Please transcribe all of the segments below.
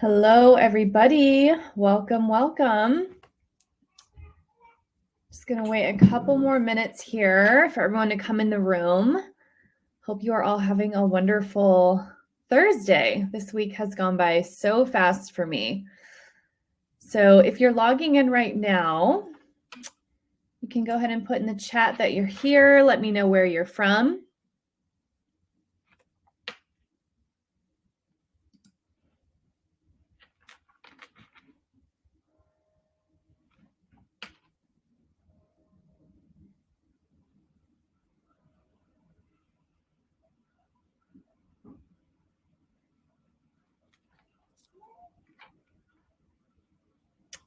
Hello, everybody. Welcome, welcome. Just going to wait a couple more minutes here for everyone to come in the room. Hope you are all having a wonderful Thursday. This week has gone by so fast for me. So if you're logging in right now, you can go ahead and put in the chat that you're here. Let me know where you're from.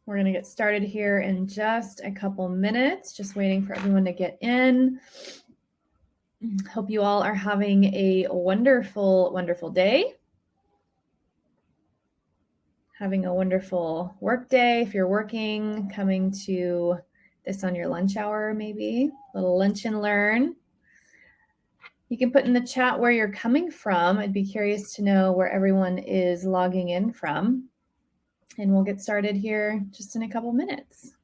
We're going to get started here in just a couple minutes, just waiting for everyone to get in. Hope you all are having a wonderful, wonderful day. Having a wonderful work day. If you're working, coming to this on your lunch hour, maybe a little lunch and learn. You can put in the chat where you're coming from. I'd be curious to know where everyone is logging in from. And we'll get started here just in a couple minutes.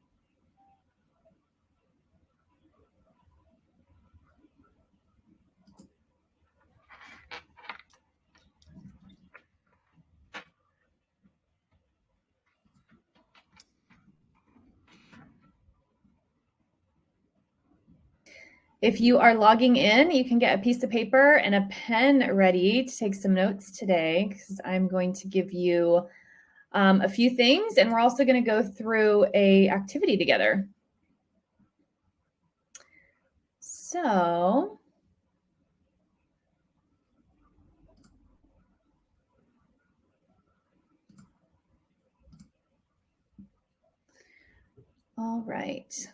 If you are logging in, you can get a piece of paper and a pen ready to take some notes today, because I'm going to give you a few things, and we're also going to go through an activity together. So all right.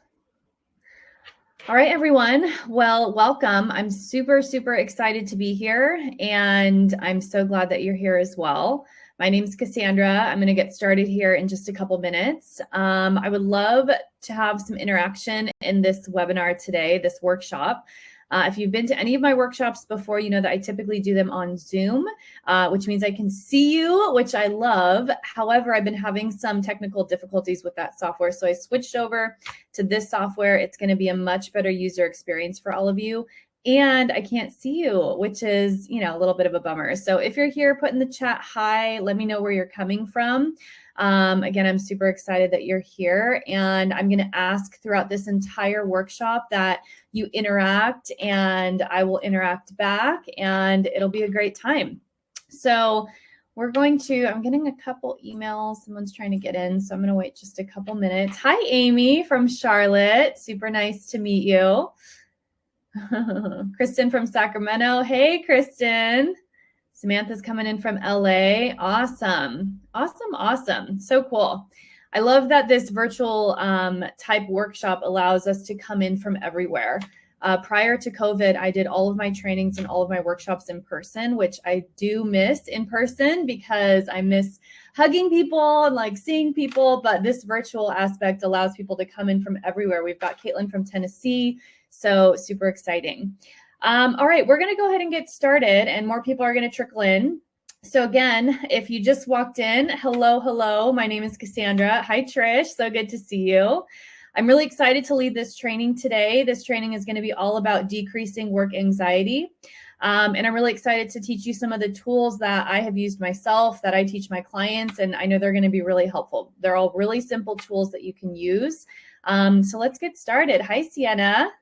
All right, everyone. Well, welcome. I'm super, super excited to be here, and I'm so glad that you're here as well. My name is Cassandra. I'm going to get started here in just a couple minutes. I would love to have some interaction in this webinar today, this workshop. If you've been to any of my workshops before, you know that I typically do them on Zoom, which means I can see you, which I love. However, I've been having some technical difficulties with that software, so I switched over to this software. It's going to be a much better user experience for all of you. And I can't see you, which is, you know, a little bit of a bummer. So if you're here, put in the chat, hi, let me know where you're coming from. Again, I'm super excited that you're here, and I'm going to ask throughout this entire workshop that you interact, and I will interact back, and it'll be a great time. So we're going to, I'm getting a couple emails. Someone's trying to get in, so I'm going to wait just a couple minutes. Hi, Amy from Charlotte. Super nice to meet you. Kristen from Sacramento. Hey, Kristen. Samantha's coming in from LA. Awesome. Awesome. Awesome. So cool. I love that this virtual type workshop allows us to come in from everywhere. Prior to COVID, I did all of my trainings and all of my workshops in person, which I do miss in person because I miss hugging people and like seeing people. But this virtual aspect allows people to come in from everywhere. We've got Caitlin from Tennessee. So super exciting. All right, we're going to go ahead and get started, and more people are going to trickle in. So again, if you just walked in, hello, hello. My name is Cassandra. Hi, Trish. So good to see you. I'm really excited to lead this training today. This training is going to be all about decreasing work anxiety. And I'm really excited to teach you some of the tools that I have used myself, that I teach my clients, and I know they're going to be really helpful. They're all really simple tools that you can use. So let's get started. Hi, Sienna.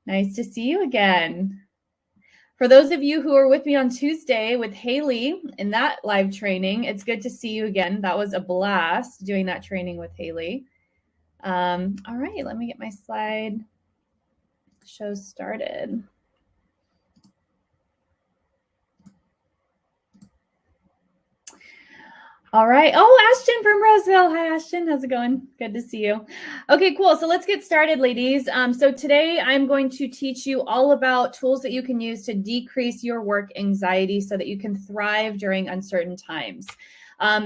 Nice to see you again. For those of you who were with me on Tuesday with Haley in that live training, it's good to see you again. That was a blast doing that training with Haley. All right, let me get my slide show started. All right. Oh, Ashton from Roseville. Hi, Ashton. How's it going? Good to see you. Okay, cool. So let's get started, ladies. So today I'm going to teach you all about tools that you can use to decrease your work anxiety so that you can thrive during uncertain times.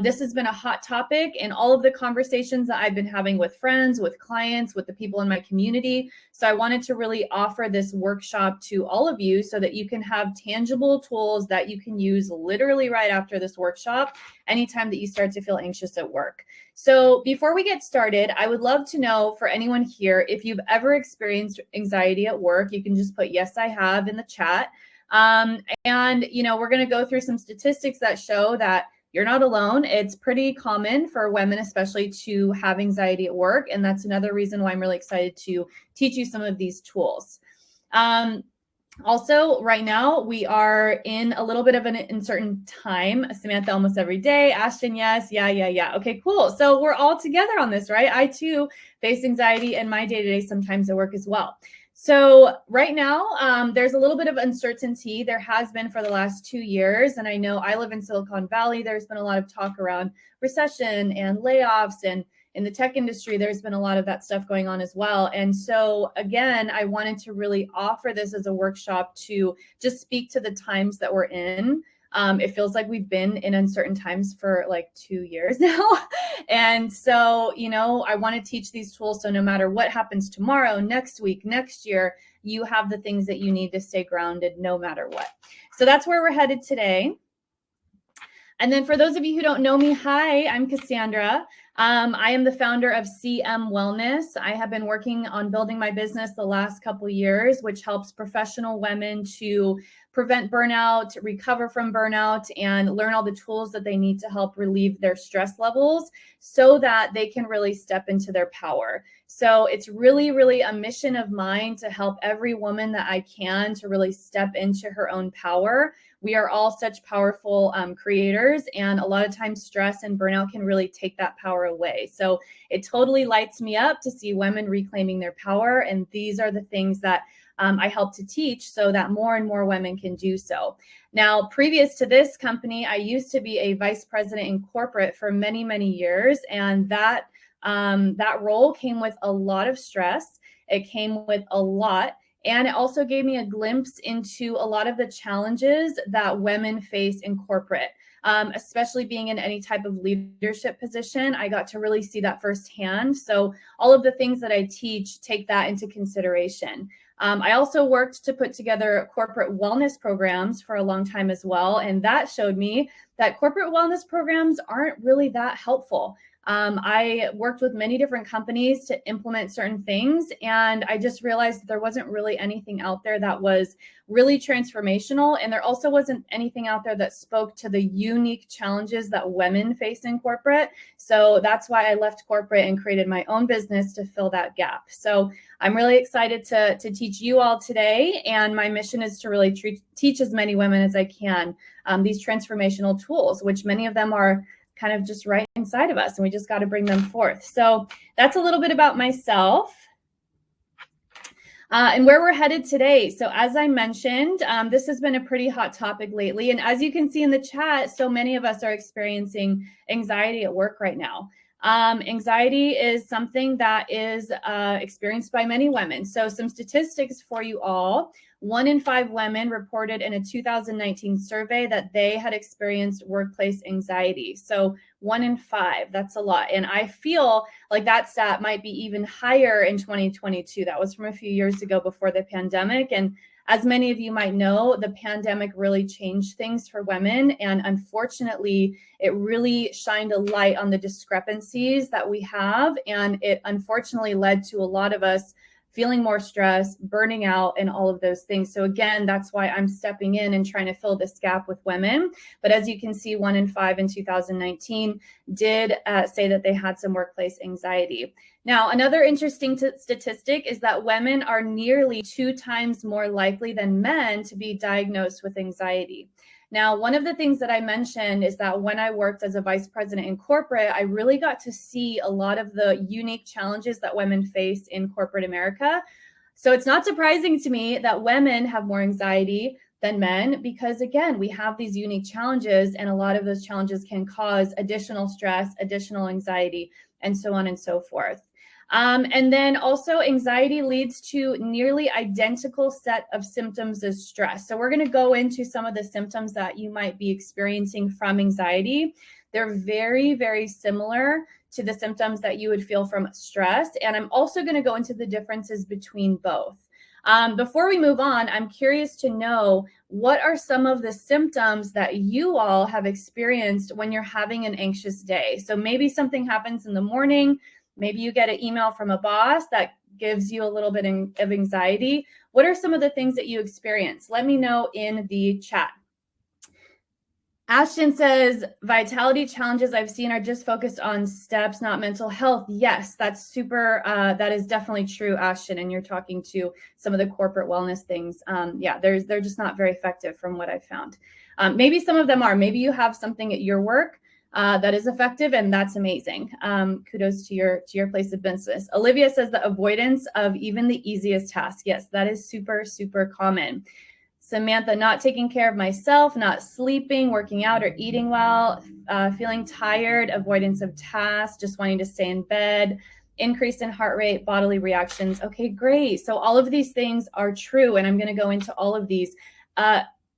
This has been a hot topic in all of the conversations that I've been having with friends, with clients, with the people in my community. So I wanted to really offer this workshop to all of you so that you can have tangible tools that you can use literally right after this workshop, anytime that you start to feel anxious at work. So before we get started, I would love to know for anyone here, if you've ever experienced anxiety at work, you can just put yes, I have in the chat. And, you know, we're going to go through some statistics that show that you're not alone. It's pretty common for women, especially, to have anxiety at work. And that's another reason why I'm really excited to teach you some of these tools. Also, right now, we are in a little bit of an uncertain time. Samantha, almost every day. Ashton, yes. Yeah. Okay, cool. So we're all together on this, right? I, too, face anxiety in my day-to-day sometimes at work as well. So right now, there's a little bit of uncertainty. There has been for the last 2 years. And I know I live in Silicon Valley. There's been a lot of talk around recession and layoffs, and in the tech industry, there's been a lot of that stuff going on as well. And so again, I wanted to really offer this as a workshop to just speak to the times that we're in. It feels like we've been in uncertain times for like 2 years now. And so, you know, I want to teach these tools so no matter what happens tomorrow, next week, next year, you have the things that you need to stay grounded no matter what. So that's where we're headed today. And then for those of you who don't know me, hi, I'm Cassandra. I am the founder of CM Wellness. I have been working on building my business the last couple of years, which helps professional women to prevent burnout, recover from burnout, and learn all the tools that they need to help relieve their stress levels so that they can really step into their power. So it's really, really a mission of mine to help every woman that I can to really step into her own power. We are all such powerful creators, and a lot of times stress and burnout can really take that power away. So it totally lights me up to see women reclaiming their power. And these are the things that I help to teach so that more and more women can do so. Now, previous to this company, I used to be a vice president in corporate for many, many years. And that role came with a lot of stress. It came with a lot. And it also gave me a glimpse into a lot of the challenges that women face in corporate, especially being in any type of leadership position. I got to really see that firsthand. So all of the things that I teach, take that into consideration. I also worked to put together corporate wellness programs for a long time as well. And that showed me that corporate wellness programs aren't really that helpful. I worked with many different companies to implement certain things, and I just realized that there wasn't really anything out there that was really transformational. And there also wasn't anything out there that spoke to the unique challenges that women face in corporate. So that's why I left corporate and created my own business to fill that gap. So I'm really excited to teach you all today. And my mission is to really teach as many women as I can these transformational tools, which many of them are kind of just right inside of us, and we just got to bring them forth. So that's a little bit about myself and where we're headed today. So as I mentioned, this has been a pretty hot topic lately. And as you can see in the chat, so many of us are experiencing anxiety at work right now. Anxiety is something that is experienced by many women. So some statistics for you all. 1 in 5 women reported in a 2019 survey that they had experienced workplace anxiety. So 1 in 5, that's a lot. And I feel like that stat might be even higher in 2022. That was from a few years ago before the pandemic. And as many of you might know, the pandemic really changed things for women. And unfortunately, it really shined a light on the discrepancies that we have. And it unfortunately led to a lot of us feeling more stress, burning out, and all of those things. So again, that's why I'm stepping in and trying to fill this gap with women. But as you can see, 1 in 5 in 2019 did say that they had some workplace anxiety. Now, another interesting statistic is that women are nearly 2 times more likely than men to be diagnosed with anxiety. Now, one of the things that I mentioned is that when I worked as a vice president in corporate, I really got to see a lot of the unique challenges that women face in corporate America. So it's not surprising to me that women have more anxiety, than men, because again, we have these unique challenges, and a lot of those challenges can cause additional stress, additional anxiety, and so on and so forth. And then also anxiety leads to nearly identical set of symptoms as stress. So we're going to go into some of the symptoms that you might be experiencing from anxiety. They're very, very similar to the symptoms that you would feel from stress. And I'm also going to go into the differences between both. Before we move on, I'm curious to know, what are some of the symptoms that you all have experienced when you're having an anxious day? So maybe something happens in the morning. Maybe you get an email from a boss that gives you a little bit of anxiety. What are some of the things that you experience? Let me know in the chat. Ashton says, vitality challenges I've seen are just focused on steps, not mental health. Yes, that's super. That is definitely true, Ashton. And you're talking to some of the corporate wellness things. Yeah, they're just not very effective from what I've found. Maybe some of them are. Maybe you have something at your work that is effective, and that's amazing. Kudos to your place of business. Olivia says the avoidance of even the easiest task. Yes, that is super, super common. Samantha, not taking care of myself, not sleeping, working out, or eating well, feeling tired, avoidance of tasks, just wanting to stay in bed, increase in heart rate, bodily reactions. Okay, great. So all of these things are true, and I'm going to go into all of these.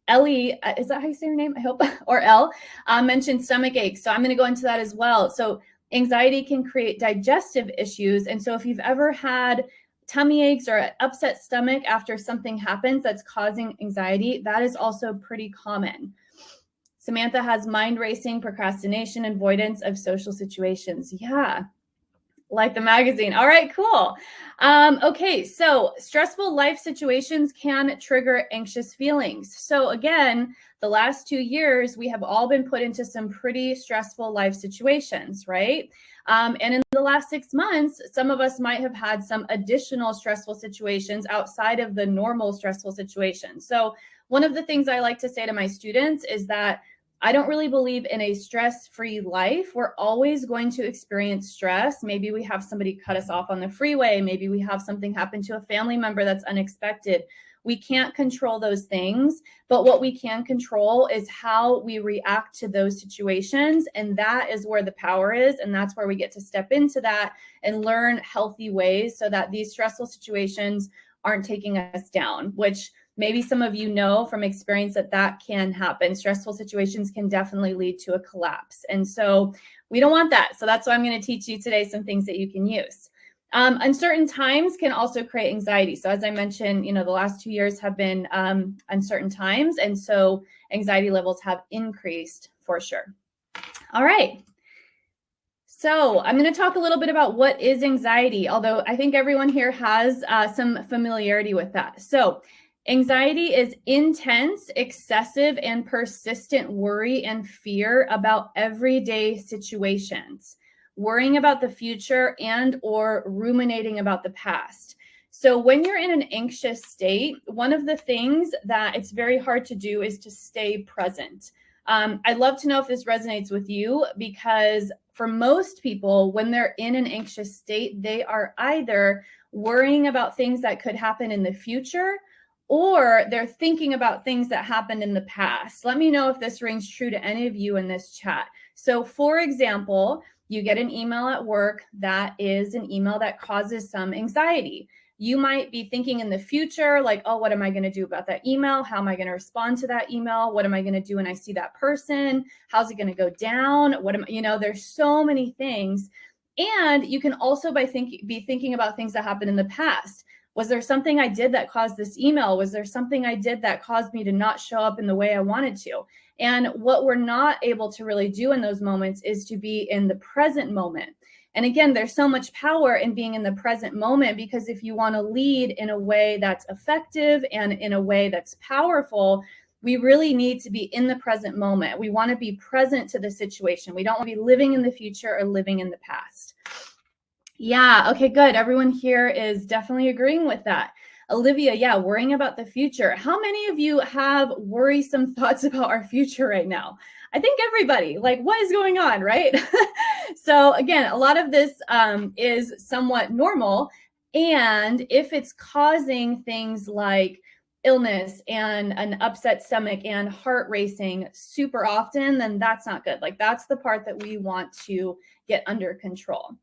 Ellie, is that how you say your name? I hope, or Elle, mentioned stomach aches. So I'm going to go into that as well. So anxiety can create digestive issues. And so if you've ever had tummy aches or an upset stomach after something happens that's causing anxiety, that is also pretty common. Samantha has mind racing, procrastination, avoidance of social situations. Yeah, like the magazine. All right, cool. Okay, so stressful life situations can trigger anxious feelings. So again, the last 2 years, we have all been put into some pretty stressful life situations, right? And in the last 6 months, some of us might have had some additional stressful situations outside of the normal stressful situations. So one of the things I like to say to my students is that I don't really believe in a stress-free life. We're always going to experience stress. Maybe we have somebody cut us off on the freeway. Maybe we have something happen to a family member that's unexpected. We can't control those things, but what we can control is how we react to those situations. And that is where the power is. And that's where we get to step into that and learn healthy ways so that these stressful situations aren't taking us down, which maybe some of you know from experience that can happen. Stressful situations can definitely lead to a collapse. And so we don't want that. So that's why I'm going to teach you today some things that you can use. Uncertain times can also create anxiety. So as I mentioned, the last 2 years have been uncertain times. And so anxiety levels have increased for sure. All right. So I'm going to talk a little bit about what is anxiety, although I think everyone here has some familiarity with that. So anxiety is intense, excessive, and persistent worry and fear about everyday situations, worrying about the future and or ruminating about the past. So when you're in an anxious state, one of the things that it's very hard to do is to stay present. I'd love to know if this resonates with you, because for most people, when they're in an anxious state, they are either worrying about things that could happen in the future, or they're thinking about things that happened in the past. Let me know if this rings true to any of you in this chat. So for example, you get an email at work that is an email that causes some anxiety. You might be thinking in the future, like, oh, what am I going to do about that email? How am I going to respond to that email? What am I going to do when I see that person? How's it going to go down? There's so many things. And you can also be thinking about things that happened in the past. Was there something I did that caused this email? Was there something I did that caused me to not show up in the way I wanted to? And what we're not able to really do in those moments is to be in the present moment. And again, there's so much power in being in the present moment, because if you want to lead in a way that's effective and in a way that's powerful, we really need to be in the present moment. We want to be present to the situation. We don't want to be living in the future or living in the past. Yeah, okay, good. Everyone here is definitely agreeing with that. Olivia, yeah, worrying about the future. How many of you have worrisome thoughts about our future right now? I think everybody, like, what is going on, right? So again, a lot of this is somewhat normal. And if it's causing things like illness and an upset stomach and heart racing super often, then that's not good. Like that's the part that we want to get under control.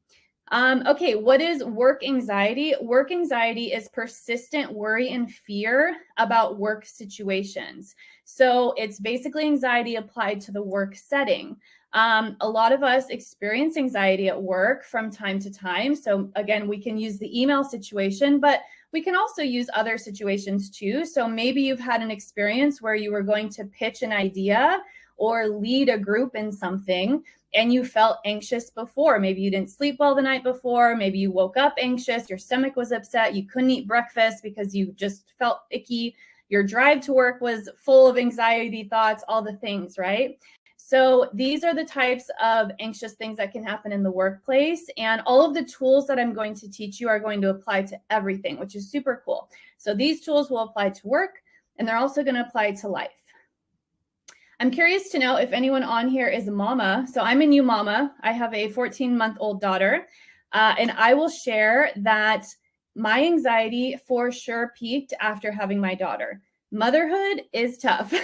Okay, what is work anxiety? Work anxiety is persistent worry and fear about work situations. So it's basically anxiety applied to the work setting. A lot of us experience anxiety at work from time to time. So again, we can use the email situation, but we can also use other situations too. So maybe you've had an experience where you were going to pitch an idea or lead a group in something, and you felt anxious before. Maybe you didn't sleep well the night before. Maybe you woke up anxious. Your stomach was upset. You couldn't eat breakfast because you just felt icky. Your drive to work was full of anxiety thoughts, all the things, right? So these are the types of anxious things that can happen in the workplace. And all of the tools that I'm going to teach you are going to apply to everything, which is super cool. So these tools will apply to work, and they're also going to apply to life. I'm curious to know if anyone on here is a mama. So I'm a new mama. I have a 14-month-old daughter, and I will share that my anxiety for sure peaked after having my daughter. Motherhood is tough.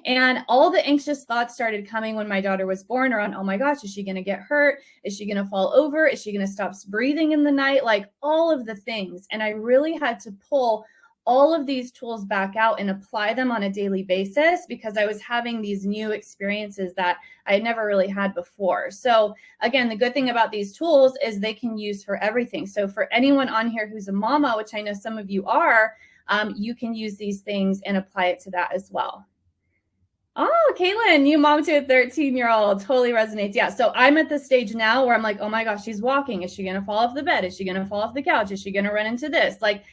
And all the anxious thoughts started coming when my daughter was born around, oh my gosh, is she going to get hurt? Is she going to fall over? Is she going to stop breathing in the night? Like all of the things. And I really had to pull all of these tools back out and apply them on a daily basis because I was having these new experiences that I had never really had before. So again, the good thing about these tools is they can use for everything. So for anyone on here who's a mama, which I know some of you are, you can use these things and apply it to that as well. Oh, Caitlin, you mom to a 13-year-old, totally resonates. Yeah, so I'm at the stage now where I'm like, oh my gosh, she's walking. Is she going to fall off the bed? Is she going to fall off the couch? Is she going to run into this? Like,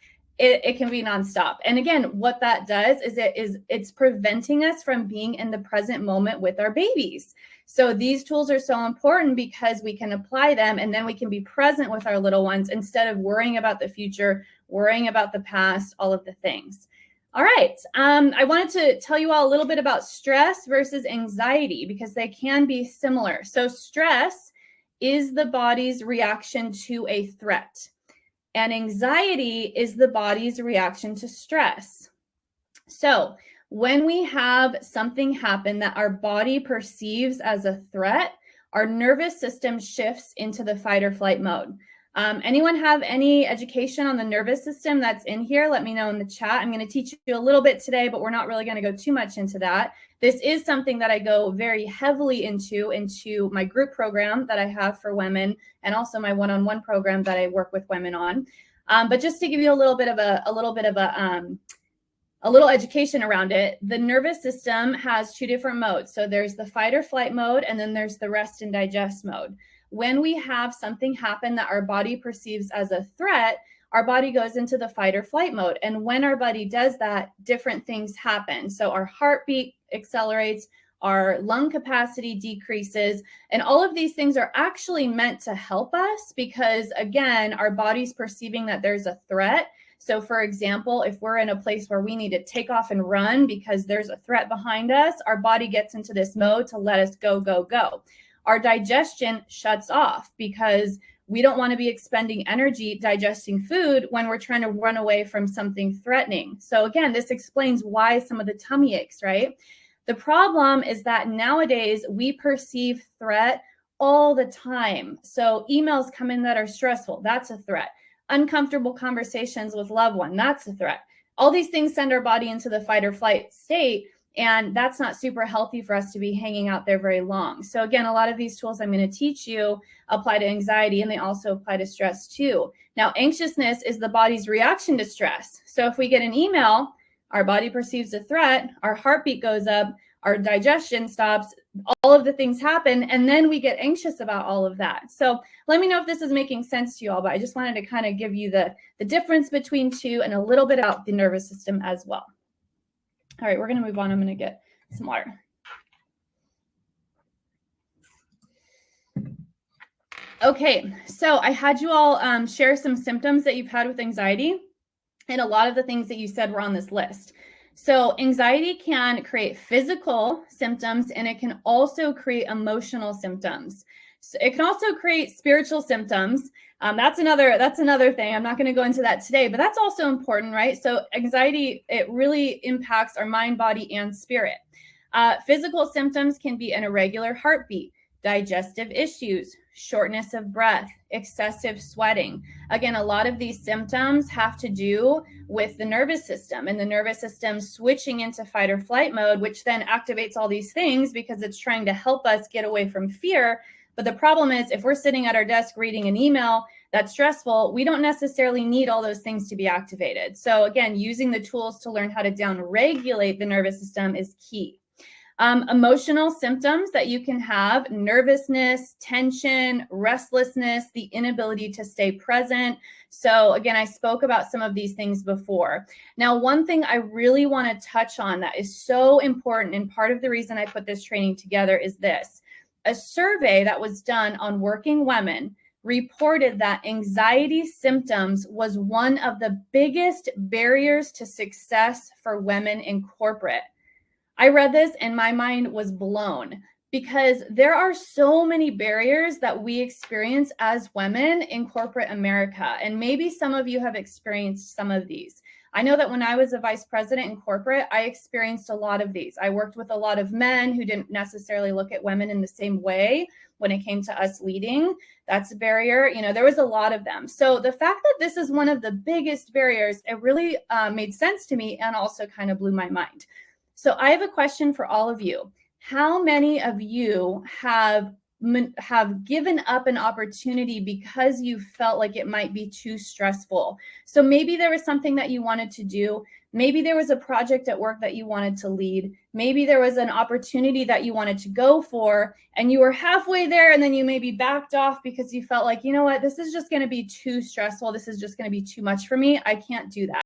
it can be nonstop. And again, what that does is it's preventing us from being in the present moment with our babies. So these tools are so important because we can apply them and then we can be present with our little ones instead of worrying about the future, worrying about the past, all of the things. All right. I wanted to tell you all a little bit about stress versus anxiety because they can be similar. So stress is the body's reaction to a threat. And anxiety is the body's reaction to stress. So when we have something happen that our body perceives as a threat, our nervous system shifts into the fight or flight mode. Anyone have any education on the nervous system that's in here? Let me know in the chat. I'm going to teach you a little bit today, but we're not really going to go too much into that. This is something that I go very heavily into my group program that I have for women and also my one-on-one program that I work with women on. But just to give you a little education around it, the nervous system has two different modes. So there's the fight or flight mode, and then there's the rest and digest mode. When we have something happen that our body perceives as a threat, our body goes into the fight or flight mode. And when our body does that, different things happen. So our heartbeat accelerates, our lung capacity decreases, and all of these things are actually meant to help us because, again, our body's perceiving that there's a threat. So for example, if we're in a place where we need to take off and run because there's a threat behind us, our body gets into this mode to let us go, go, go. Our digestion shuts off because we don't want to be expending energy digesting food when we're trying to run away from something threatening. So again, this explains why some of the tummy aches, right? The problem is that nowadays we perceive threat all the time. So emails come in that are stressful. That's a threat. Uncomfortable conversations with loved one. That's a threat. All these things send our body into the fight or flight state. And that's not super healthy for us to be hanging out there very long. So again, a lot of these tools I'm going to teach you apply to anxiety, and they also apply to stress too. Now, anxiousness is the body's reaction to stress. So if we get an email, our body perceives a threat, our heartbeat goes up, our digestion stops, all of the things happen, and then we get anxious about all of that. So let me know if this is making sense to you all, but I just wanted to kind of give you the difference between two and a little bit about the nervous system as well. All right, we're going to move on. I'm going to get some water. Okay, so I had you all share some symptoms that you've had with anxiety, and a lot of the things that you said were on this list. So anxiety can create physical symptoms, and it can also create emotional symptoms. So it can also create spiritual symptoms. That's another thing. I'm not going to go into that today, but that's also important, right? So anxiety, it really impacts our mind, body, and spirit. Physical symptoms can be an irregular heartbeat, digestive issues, shortness of breath, excessive sweating. Again, a lot of these symptoms have to do with the nervous system, and the nervous system switching into fight or flight mode, which then activates all these things because it's trying to help us get away from fear. But the problem is, if we're sitting at our desk reading an email that's stressful, we don't necessarily need all those things to be activated. So again, using the tools to learn how to down-regulate the nervous system is key. Emotional symptoms that you can have: nervousness, tension, restlessness, the inability to stay present. So again, I spoke about some of these things before. Now, one thing I really want to touch on that is so important, and part of the reason I put this training together is this. A survey that was done on working women reported that anxiety symptoms was one of the biggest barriers to success for women in corporate. I read this and my mind was blown, because there are so many barriers that we experience as women in corporate America. And maybe some of you have experienced some of these. I know that when I was a vice president in corporate, I experienced a lot of these. I worked with a lot of men who didn't necessarily look at women in the same way when it came to us leading. That's a barrier. You know, there was a lot of them. So the fact that this is one of the biggest barriers, it really made sense to me and also kind of blew my mind. So I have a question for all of you. How many of you have given up an opportunity because you felt like it might be too stressful? So maybe there was something that you wanted to do. Maybe there was a project at work that you wanted to lead. Maybe there was an opportunity that you wanted to go for, and you were halfway there, and then you maybe backed off because you felt like, you know what, this is just going to be too stressful. This is just going to be too much for me. I can't do that.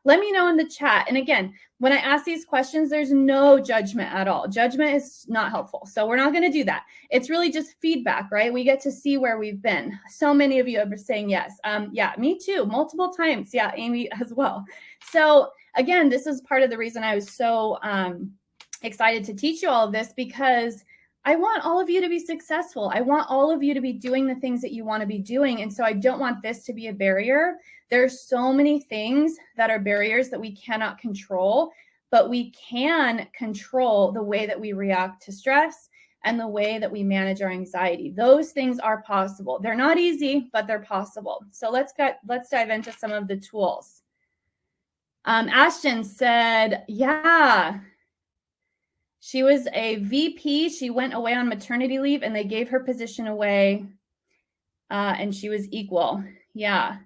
Let me know in the chat. And again, when I ask these questions, there's no judgment at all. Judgment is not helpful. So we're not going to do that. It's really just feedback, right? We get to see where we've been. So many of you are saying yes. Yeah, me too. Multiple times. Yeah, Amy as well. So again, this is part of the reason I was so excited to teach you all of this, because I want all of you to be successful. I want all of you to be doing the things that you want to be doing. And so I don't want this to be a barrier. There's so many things that are barriers that we cannot control, but we can control the way that we react to stress and the way that we manage our anxiety. Those things are possible. They're not easy, but they're possible. So let's dive into some of the tools. Ashton said, yeah, she was a VP. She went away on maternity leave and they gave her position away and she was equal. Yeah.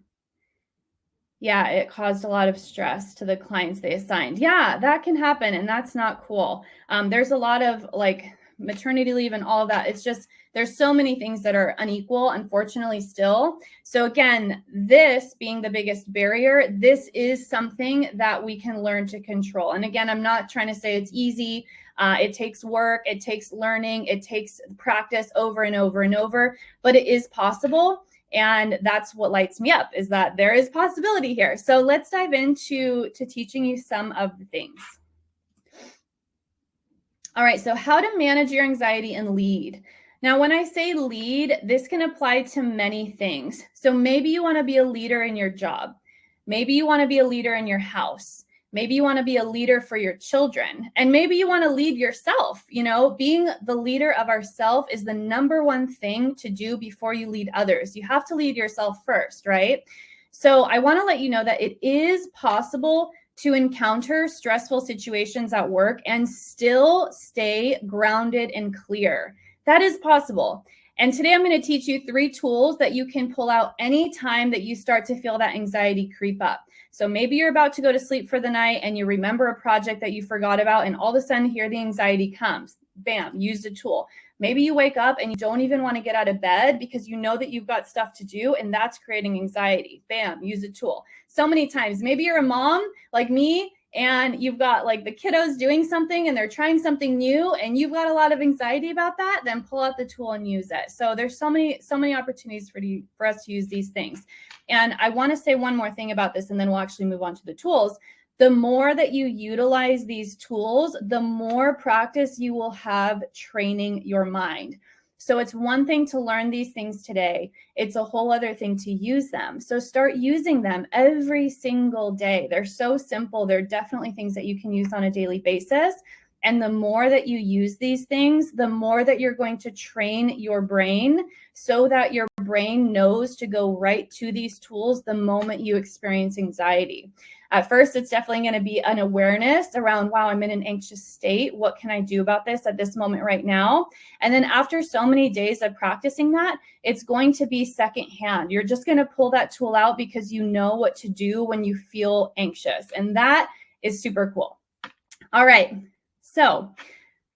Yeah, it caused a lot of stress to the clients they assigned. Yeah, that can happen, and that's not cool. There's a lot of like maternity leave and all of that. It's just, there's so many things that are unequal, unfortunately, still. So again, this being the biggest barrier, this is something that we can learn to control. And again, I'm not trying to say it's easy. It takes work, it takes learning, it takes practice over and over and over, but it is possible. And that's what lights me up, is that there is possibility here. So let's dive into teaching you some of the things. All right, so how to manage your anxiety and lead. Now, when I say lead, this can apply to many things. So maybe you want to be a leader in your job. Maybe you want to be a leader in your house. Maybe you want to be a leader for your children, and maybe you want to lead yourself. You know, being the leader of ourself is the number one thing to do before you lead others. You have to lead yourself first, right? So I want to let you know that it is possible to encounter stressful situations at work and still stay grounded and clear. That is possible. And today I'm going to teach you 3 tools that you can pull out anytime that you start to feel that anxiety creep up. So maybe you're about to go to sleep for the night and you remember a project that you forgot about, and all of a sudden here the anxiety comes. Bam, use the tool. Maybe you wake up and you don't even want to get out of bed because you know that you've got stuff to do, and that's creating anxiety. Bam, use a tool. So many times, maybe you're a mom like me, and you've got like the kiddos doing something and they're trying something new and you've got a lot of anxiety about that, then pull out the tool and use it. So there's so many opportunities for us to use these things. And I want to say one more thing about this, and then we'll actually move on to the tools. The more that you utilize these tools, the more practice you will have training your mind. So it's one thing to learn these things today. It's a whole other thing to use them. So start using them every single day. They're so simple. They're definitely things that you can use on a daily basis. And the more that you use these things, the more that you're going to train your brain so that your brain knows to go right to these tools the moment you experience anxiety. At first, it's definitely going to be an awareness around, wow, I'm in an anxious state. What can I do about this at this moment right now? And then after so many days of practicing that, it's going to be secondhand. You're just going to pull that tool out because you know what to do when you feel anxious. And that is super cool. All right. So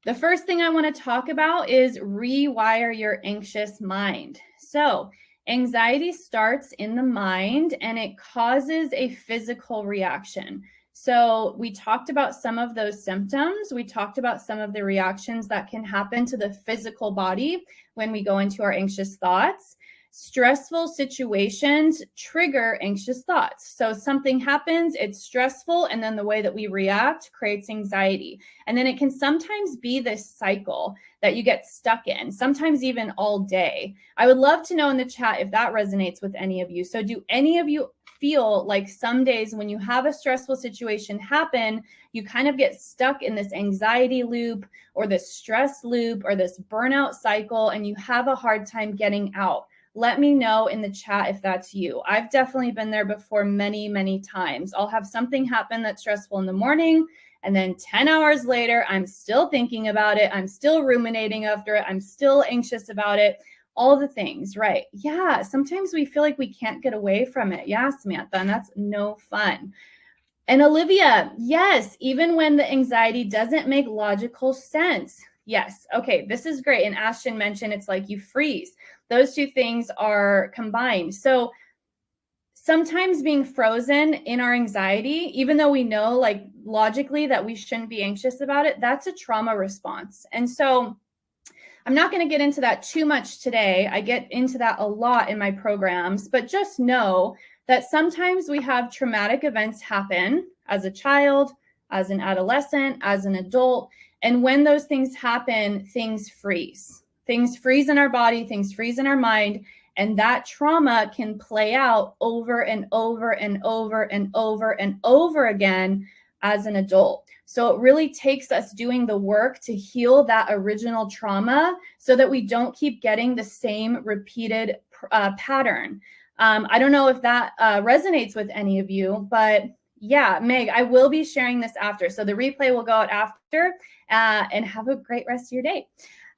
the first thing I want to talk about is rewire your anxious mind. So anxiety starts in the mind and it causes a physical reaction. So we talked about some of those symptoms. We talked about some of the reactions that can happen to the physical body when we go into our anxious thoughts. Stressful situations trigger anxious thoughts. So something happens, it's stressful, and then the way that we react creates anxiety. And then it can sometimes be this cycle that you get stuck in, sometimes even all day. I would love to know in the chat if that resonates with any of you. So do any of you feel like some days when you have a stressful situation happen, you kind of get stuck in this anxiety loop or this stress loop or this burnout cycle, and you have a hard time getting out? Let me know in the chat if that's you. I've definitely been there before many, many times. I'll have something happen that's stressful in the morning, and then 10 hours later, I'm still thinking about it. I'm still ruminating after it. I'm still anxious about it. All the things, right? Yeah, sometimes we feel like we can't get away from it. Yeah, Samantha, and that's no fun. And Olivia, yes, even when the anxiety doesn't make logical sense. Yes, okay, this is great. And Ashton mentioned it's like you freeze. Those two things are combined. So sometimes being frozen in our anxiety, even though we know like logically that we shouldn't be anxious about it, that's a trauma response. And so I'm not going to get into that too much today. I get into that a lot in my programs, but just know that sometimes we have traumatic events happen as a child, as an adolescent, as an adult. And when those things happen, things freeze. Things freeze in our body, things freeze in our mind, and that trauma can play out over and over and over and over and over again as an adult. So it really takes us doing the work to heal that original trauma so that we don't keep getting the same repeated pattern. I don't know if that resonates with any of you, but yeah, Meg, I will be sharing this after. So the replay will go out after, and have a great rest of your day.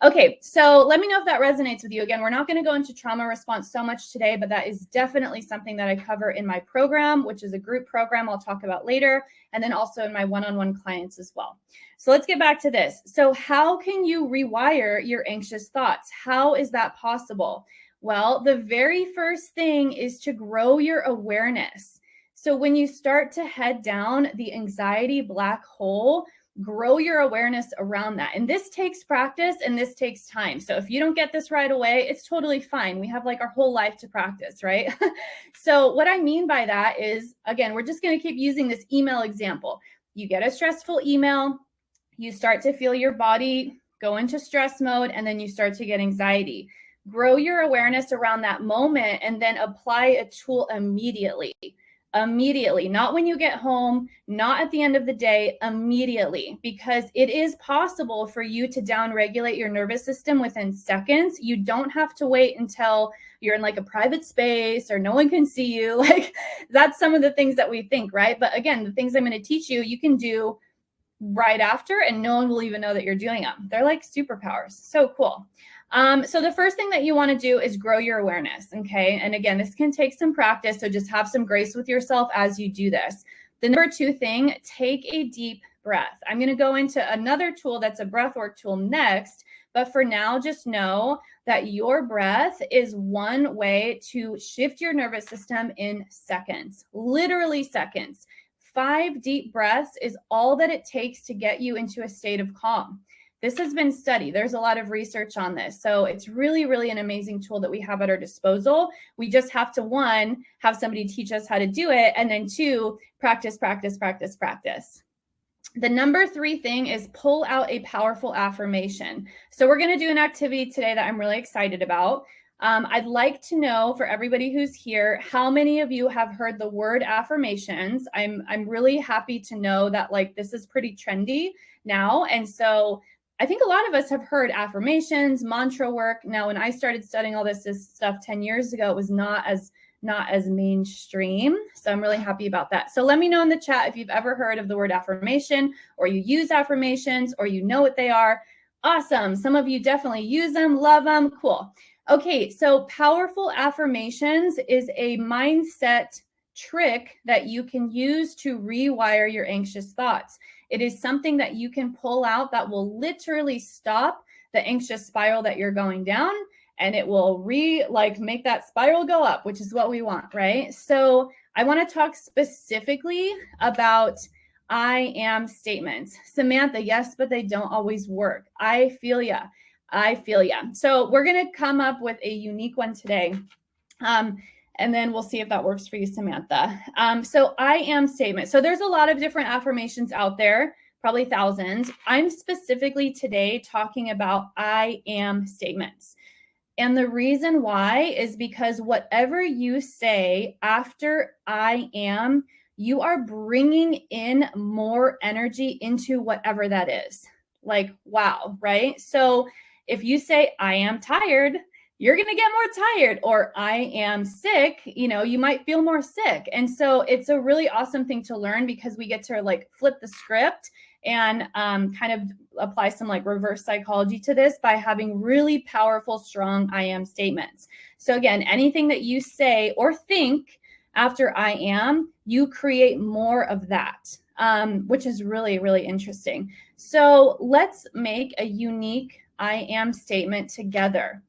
Okay, so let me know if that resonates with you. Again, we're not going to go into trauma response so much today, but that is definitely something that I cover in my program, which is a group program I'll talk about later, and then also in my one-on-one clients as well. So let's get back to this. So how can you rewire your anxious thoughts? How is that possible? Well, the very first thing is to grow your awareness. So when you start to head down the anxiety black hole, grow your awareness around that. And this takes practice and this takes time. So if you don't get this right away, it's totally fine. We have like our whole life to practice, right? So what I mean by that is, again, we're just going to keep using this email example. You get a stressful email, you start to feel your body go into stress mode, and then you start to get anxiety. Grow your awareness around that moment and then apply a tool immediately. Immediately, not when you get home, not at the end of the day, immediately, because it is possible for you to downregulate your nervous system within seconds. You don't have to wait until you're in like a private space or no one can see you. Like that's some of the things that we think, right? But again, the things I'm going to teach you, you can do right after and no one will even know that you're doing them. They're like superpowers. So cool. So the first thing that you want to do is grow your awareness. Okay. And again, this can take some practice. So just have some grace with yourself as you do this. The number 2 thing, take a deep breath. I'm going to go into another tool that's a breathwork tool next. But for now, just know that your breath is one way to shift your nervous system in seconds, literally seconds. 5 deep breaths is all that it takes to get you into a state of calm. This has been studied. There's a lot of research on this. So it's really, really an amazing tool that we have at our disposal. We just have to, 1, have somebody teach us how to do it. And then 2, practice, practice, practice, practice. The number 3 thing is pull out a powerful affirmation. So we're going to do an activity today that I'm really excited about. I'd like to know, for everybody who's here, how many of you have heard the word affirmations. I'm really happy to know that like this is pretty trendy now. And so I think a lot of us have heard affirmations, mantra work. Now, when I started studying all this stuff 10 years ago, it was not as mainstream. So I'm really happy about that. So let me know in the chat if you've ever heard of the word affirmation, or you use affirmations, or you know what they are. Awesome. Some of you definitely use them, love them. Cool. Okay, so powerful affirmations is a mindset trick that you can use to rewire your anxious thoughts. It is something that you can pull out that will literally stop the anxious spiral that you're going down, and it will make that spiral go up, which is what we want, right? So I want to talk specifically about I am statements. Samantha, yes, but they don't always work. I feel ya. I feel ya. So we're going to come up with a unique one today. And then we'll see if that works for you, Samantha. So I am statement. So there's a lot of different affirmations out there, probably thousands. I'm specifically today talking about I am statements. And the reason why is because whatever you say after I am, you are bringing in more energy into whatever that is. Like, wow, right? So if you say, I am tired, you're going to get more tired. Or I am sick, you might feel more sick. And so it's a really awesome thing to learn, because we get to like flip the script and kind of apply some like reverse psychology to this by having really powerful, strong I am statements. So again, anything that you say or think after I am, you create more of that, which is really, really interesting. So let's make a unique I am statement together.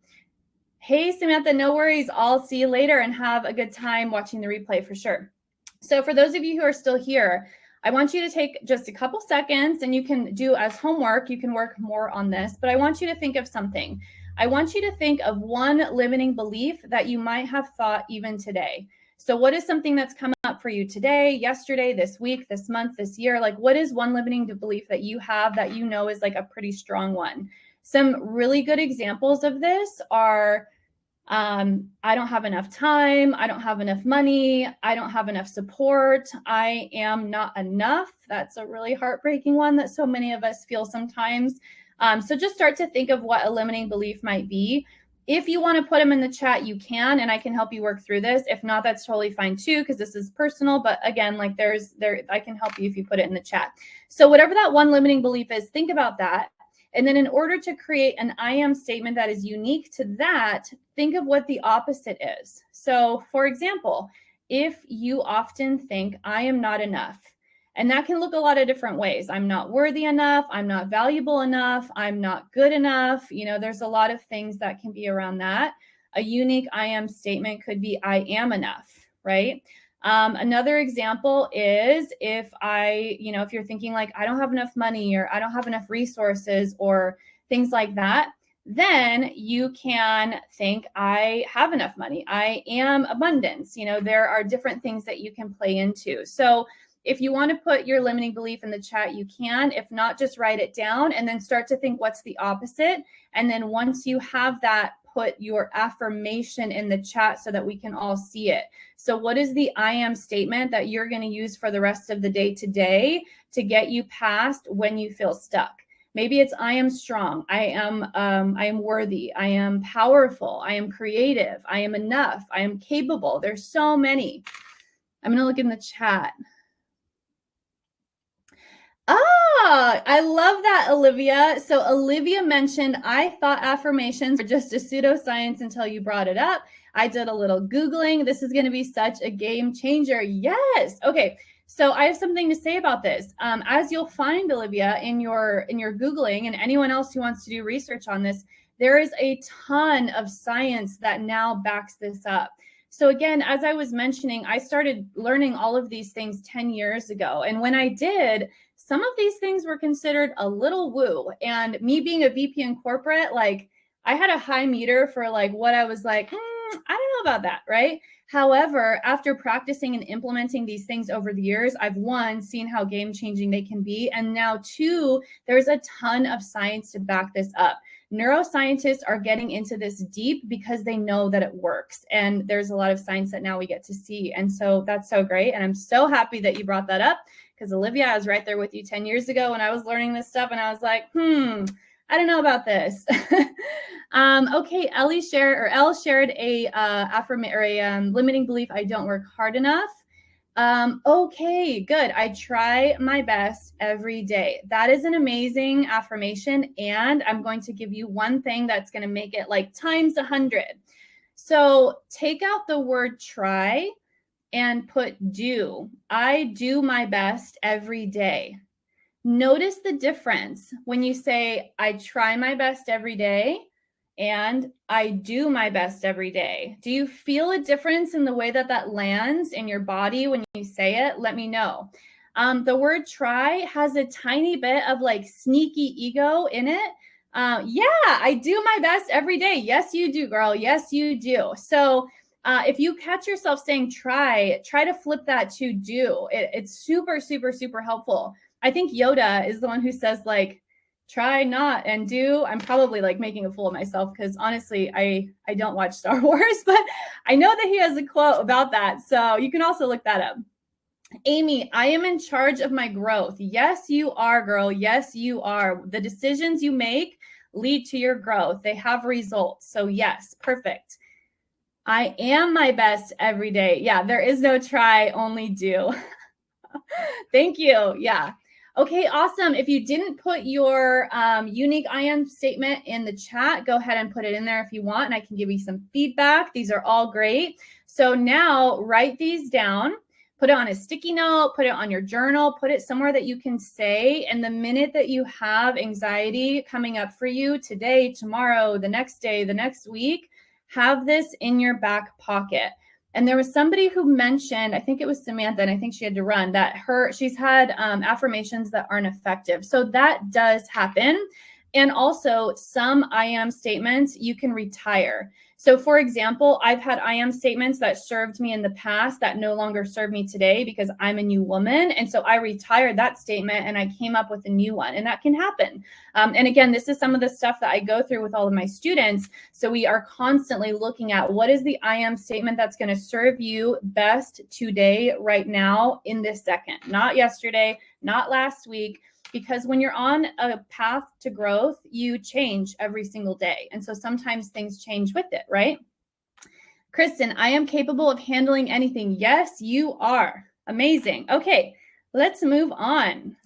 Hey, Samantha, no worries. I'll see you later and have a good time watching the replay for sure. So for those of you who are still here, I want you to take just a couple seconds, and you can do as homework. You can work more on this, but I want you to think of something. I want you to think of one limiting belief that you might have thought even today. So what is something that's come up for you today, yesterday, this week, this month, this year? Like, what is one limiting belief that you have that you know is like a pretty strong one? Some really good examples of this are, I don't have enough time. I don't have enough money. I don't have enough support. I am not enough. That's a really heartbreaking one that so many of us feel sometimes. So just start to think of what a limiting belief might be. If you want to put them in the chat, you can, and I can help you work through this. If not, that's totally fine too, because this is personal. But again, like I can help you if you put it in the chat. So whatever that one limiting belief is, think about that. And then in order to create an I am statement that is unique to that, think of what the opposite is. So for example, if you often think I am not enough, and that can look a lot of different ways. I'm not worthy enough. I'm not valuable enough. I'm not good enough. There's a lot of things that can be around that. A unique I am statement could be I am enough, right? Another example is if you're thinking like, I don't have enough money, or I don't have enough resources, or things like that, then you can think I have enough money. I am abundance. There are different things that you can play into. So if you want to put your limiting belief in the chat, you can. If not, just write it down and then start to think what's the opposite. And then once you have that, put your affirmation in the chat so that we can all see it. So what is the I am statement that you're going to use for the rest of the day today to get you past when you feel stuck? Maybe it's I am strong. I am worthy. I am powerful. I am creative. I am enough. I am capable. There's so many. I'm going to look in the chat. I love that, Olivia. So Olivia mentioned, I thought affirmations were just a pseudoscience until you brought it up. I did a little Googling. This is going to be such a game changer. Yes. Okay. So I have something to say about this. As you'll find, Olivia, in your Googling, and anyone else who wants to do research on this, there is a ton of science that now backs this up. So again, as I was mentioning, I started learning all of these things 10 years ago. And when I did, some of these things were considered a little woo. And me being a VP in corporate, like I had a high meter for like what I was like, I don't know about that, right? However, after practicing and implementing these things over the years, I've one, seen how game-changing they can be. And now two, there's a ton of science to back this up. Neuroscientists are getting into this deep because they know that it works. And there's a lot of science that now we get to see. And so that's so great. And I'm so happy that you brought that up, because Olivia, I was right there with you 10 years ago when I was learning this stuff. And I was like, I don't know about this. Okay, Elle shared a limiting belief: I don't work hard enough. Okay, good. I try my best every day. That is an amazing affirmation. And I'm going to give you one thing that's going to make it like times 100. So take out the word try and put do. I do my best every day. Notice the difference when you say, I try my best every day and I do my best every day. Do you feel a difference in the way that that lands in your body when you say it? Let me know. The word try has a tiny bit of like sneaky ego in it. Yeah, I do my best every day. Yes, you do, girl. Yes, you do. So if you catch yourself saying try to flip that to do. It's super, super, super helpful. I think Yoda is the one who says like, try not and do. I'm probably like making a fool of myself because honestly, I don't watch Star Wars, but I know that he has a quote about that. So you can also look that up. Amy, I am in charge of my growth. Yes, you are, girl. Yes, you are. The decisions you make lead to your growth. They have results. So yes, perfect. I am my best every day. Yeah, there is no try, only do. Thank you. Yeah. Okay, awesome. If you didn't put your unique I am statement in the chat, go ahead and put it in there if you want, and I can give you some feedback. These are all great. So now write these down, put it on a sticky note, put it on your journal, put it somewhere that you can say. And the minute that you have anxiety coming up for you today, tomorrow, the next day, the next week, have this in your back pocket. And there was somebody who mentioned, I think it was Samantha, and I think she had to run, that she's had affirmations that aren't effective. So that does happen. And also some I am statements you can retire. So for example, I've had I am statements that served me in the past that no longer serve me today because I'm a new woman. And so I retired that statement and I came up with a new one, and that can happen. And again, this is some of the stuff that I go through with all of my students. So we are constantly looking at what is the I am statement that's going to serve you best today, right now, in this second, not yesterday, not last week. Because when you're on a path to growth, you change every single day. And so sometimes things change with it, right? Kristen, I am capable of handling anything. Yes, you are. Amazing. Okay, let's move on.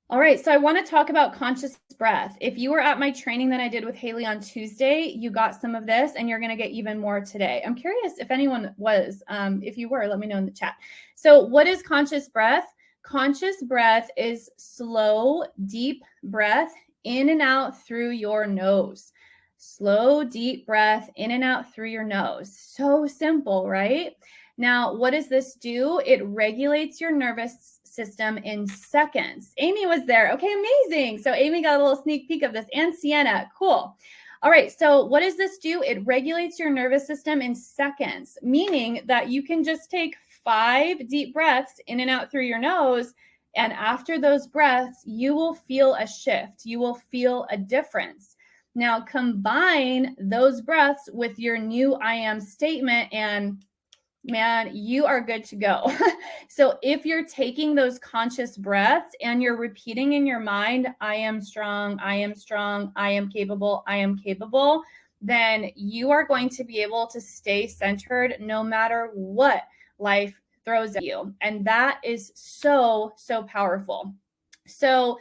All right, so I want to talk about conscious breath. If you were at my training that I did with Haley on Tuesday, you got some of this, and you're going to get even more today. I'm curious if anyone was. If you were, let me know in the chat. So what is conscious breath? Conscious breath is slow, deep breath in and out through your nose. Slow, deep breath in and out through your nose. So simple, right? Now, what does this do? It regulates your nervous system in seconds. Amy was there. Okay, amazing. So Amy got a little sneak peek of this, and Sienna. Cool. All right, so what does this do? It regulates your nervous system in seconds, meaning that you can just take 5 deep breaths in and out through your nose. And after those breaths, you will feel a shift. You will feel a difference. Now combine those breaths with your new I am statement, and man, you are good to go. So if you're taking those conscious breaths and you're repeating in your mind, I am strong, I am strong, I am capable, then you are going to be able to stay centered no matter what life throws at you. And that is so, so powerful. So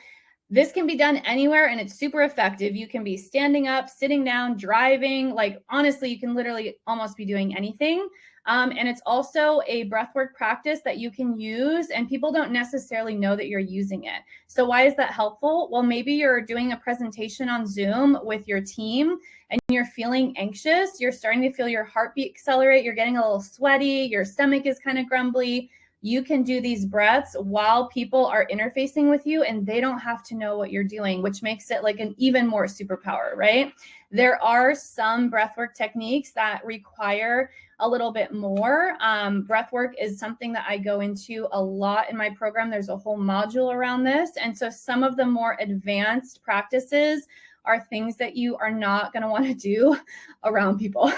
this can be done anywhere, and it's super effective. You can be standing up, sitting down, driving. Like, honestly, you can literally almost be doing anything. And it's also a breathwork practice that you can use, and people don't necessarily know that you're using it. So why is that helpful? Well, maybe you're doing a presentation on Zoom with your team and you're feeling anxious. You're starting to feel your heartbeat accelerate. You're getting a little sweaty. Your stomach is kind of grumbly. you can do these breaths while people are interfacing with you and they don't have to know what you're doing, which makes it like an even more superpower, right? There are some breathwork techniques that require a little bit more. Breathwork is something that I go into a lot in my program. There's a whole module around this. And so some of the more advanced practices are things that you are not going to want to do around people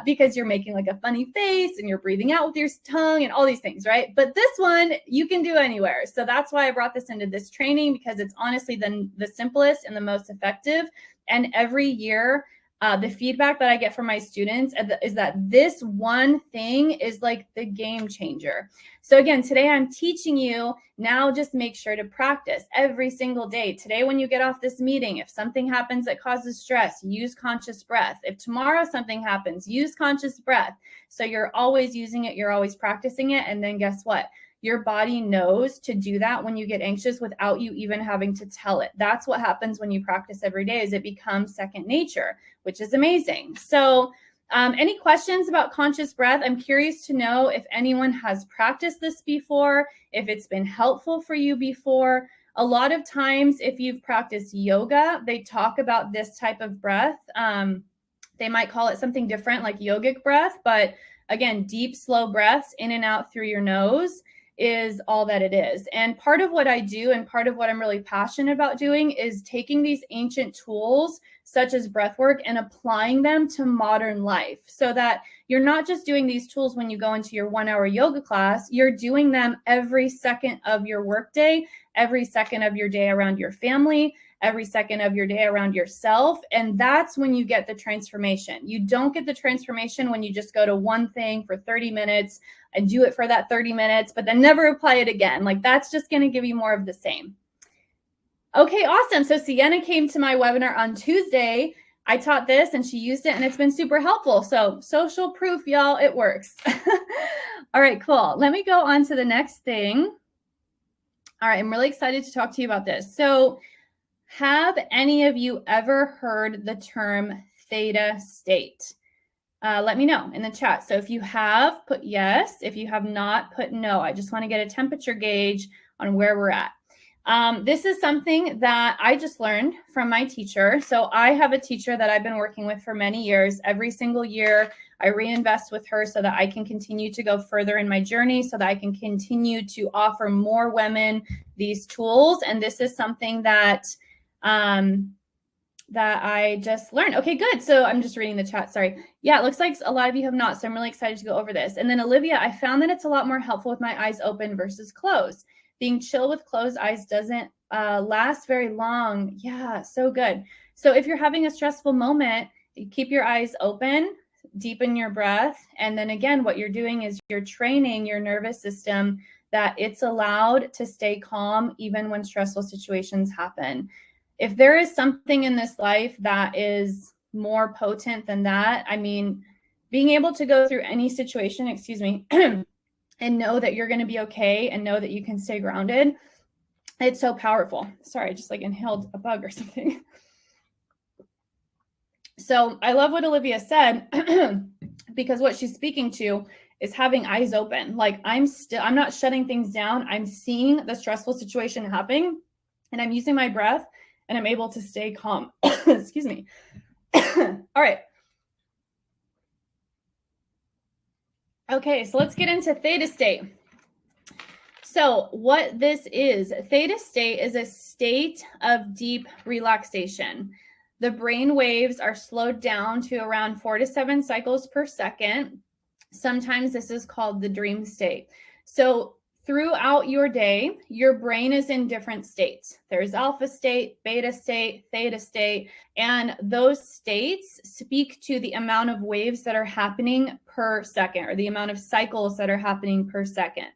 because you're making like a funny face and you're breathing out with your tongue and all these things, right? But this one you can do anywhere. So that's why I brought this into this training, because it's honestly the simplest and the most effective. And every year, the feedback that I get from my students is that this one thing is like the game changer. So again, today I'm teaching you, now just make sure to practice every single day. Today, when you get off this meeting, if something happens that causes stress, use conscious breath. If tomorrow something happens, use conscious breath. So you're always using it, you're always practicing it. And then guess what? Your body knows to do that when you get anxious without you even having to tell it. That's what happens when you practice every day, is it becomes second nature, which is amazing. So any questions about conscious breath? I'm curious to know if anyone has practiced this before, if it's been helpful for you before. A lot of times, if you've practiced yoga, they talk about this type of breath. They might call it something different, like yogic breath, but again, deep, slow breaths in and out through your nose is all that it is. And part of what I do and part of what I'm really passionate about doing is taking these ancient tools such as breath work and applying them to modern life, so that you're not just doing these tools when you go into your 1-hour yoga class, you're doing them every second of your workday, every second of your day around your family, every second of your day around yourself. And that's when you get the transformation. You don't get the transformation when you just go to one thing for 30 minutes and do it for that 30 minutes, but then never apply it again. Like, that's just going to give you more of the same. Okay, awesome. So Sienna came to my webinar on Tuesday. I taught this and she used it and it's been super helpful. So social proof, y'all, it works. All right, cool. Let me go on to the next thing. All right, I'm really excited to talk to you about this. So have any of you ever heard the term theta state? Let me know in the chat. So if you have, put yes. If you have not, put no. I just want to get a temperature gauge on where we're at. This is something that I just learned from my teacher. So I have a teacher that I've been working with for many years. Every single year, I reinvest with her so that I can continue to go further in my journey, so that I can continue to offer more women these tools. And this is something that I just learned. Okay, good. So I'm just reading the chat. Sorry. Yeah, it looks like a lot of you have not. So I'm really excited to go over this. And then Olivia, I found that it's a lot more helpful with my eyes open versus closed. Being chill with closed eyes doesn't last very long. Yeah, so good. So if you're having a stressful moment, keep your eyes open, deepen your breath. And then again, what you're doing is you're training your nervous system that it's allowed to stay calm even when stressful situations happen. If there is something in this life that is more potent than that, I mean, being able to go through any situation, and know that you're going to be okay and know that you can stay grounded, it's so powerful. Sorry, I just like inhaled a bug or something. So I love what Olivia said, because what she's speaking to is having eyes open. Like, I'm not shutting things down. I'm seeing the stressful situation happening and I'm using my breath and I'm able to stay calm. Excuse me. All right. Okay, so let's get into theta state. So what this is, theta state is a state of deep relaxation. The brain waves are slowed down to around 4 to 7 cycles per second. Sometimes this is called the dream state. So throughout your day, your brain is in different states. There's alpha state, beta state, theta state, and those states speak to the amount of waves that are happening per second, or the amount of cycles that are happening per second.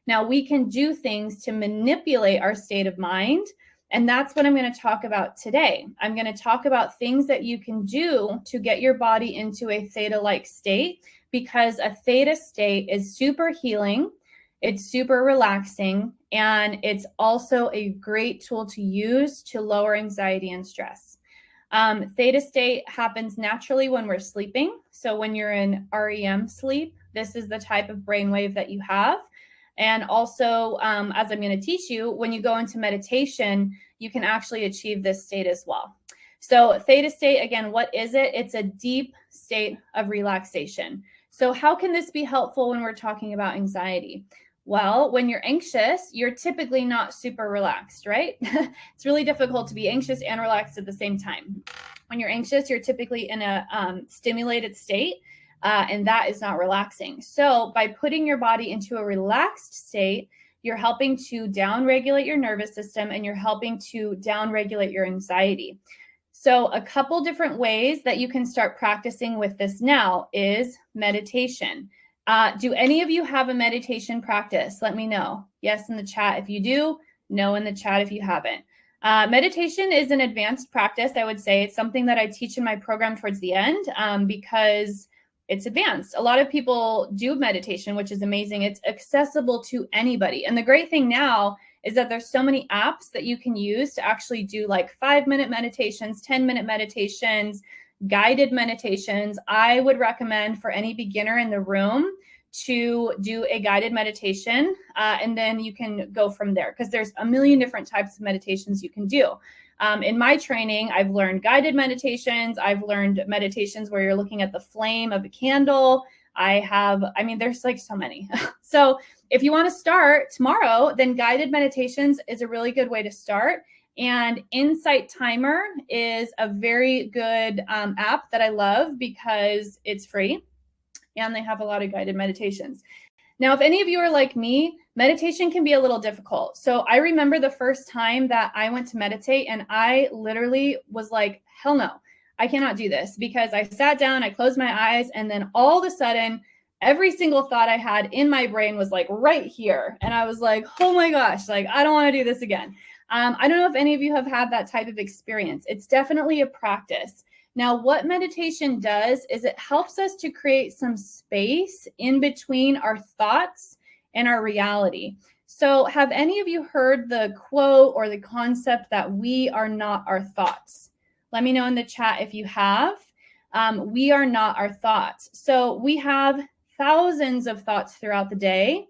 Now, we can do things to manipulate our state of mind, and that's what I'm going to talk about today. I'm going to talk about things that you can do to get your body into a theta-like state, because a theta state is super healing. It's super relaxing, and it's also a great tool to use to lower anxiety and stress. Theta state happens naturally when we're sleeping. So when you're in REM sleep, this is the type of brainwave that you have. And also, as I'm going to teach you, when you go into meditation, you can actually achieve this state as well. So theta state, again, what is it? It's a deep state of relaxation. So how can this be helpful when we're talking about anxiety? Well, when you're anxious, you're typically not super relaxed, right? It's really difficult to be anxious and relaxed at the same time. When you're anxious, you're typically in a stimulated state, and that is not relaxing. So by putting your body into a relaxed state, you're helping to downregulate your nervous system, and you're helping to downregulate your anxiety. So a couple different ways that you can start practicing with this now is meditation. Do any of you have a meditation practice? Let me know. Yes in the chat if you do, no in the chat if you haven't. Meditation is an advanced practice, I would say. It's something that I teach in my program towards the end because it's advanced. A lot of people do meditation, which is amazing. It's accessible to anybody. And the great thing now is that there's so many apps that you can use to actually do like 5-minute meditations, 10-minute meditations, guided meditations. I would recommend for any beginner in the room to do a guided meditation, and then you can go from there because there's a million different types of meditations you can do. In my training, I've learned guided meditations. I've learned meditations where you're looking at the flame of a candle. There's like so many. So if you want to start tomorrow, then guided meditations is a really good way to start. And Insight Timer is a very good app that I love because it's free and they have a lot of guided meditations. Now, if any of you are like me, meditation can be a little difficult. So I remember the first time that I went to meditate and I literally was like, hell no, I cannot do this, because I sat down, I closed my eyes, and then all of a sudden, every single thought I had in my brain was like right here. And I was like, oh my gosh, like, I don't want to do this again. I don't know if any of you have had that type of experience. It's definitely a practice. Now, what meditation does is it helps us to create some space in between our thoughts and our reality. So have any of you heard the quote or the concept that we are not our thoughts? Let me know in the chat if you have. We are not our thoughts. So we have thousands of thoughts throughout the day,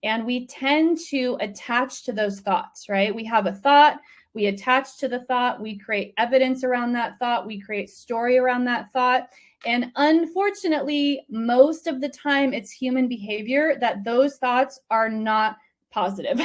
and we tend to attach to those thoughts, right? We have a thought, we attach to the thought, we create evidence around that thought, we create story around that thought. And unfortunately, most of the time it's human behavior that those thoughts are not positive.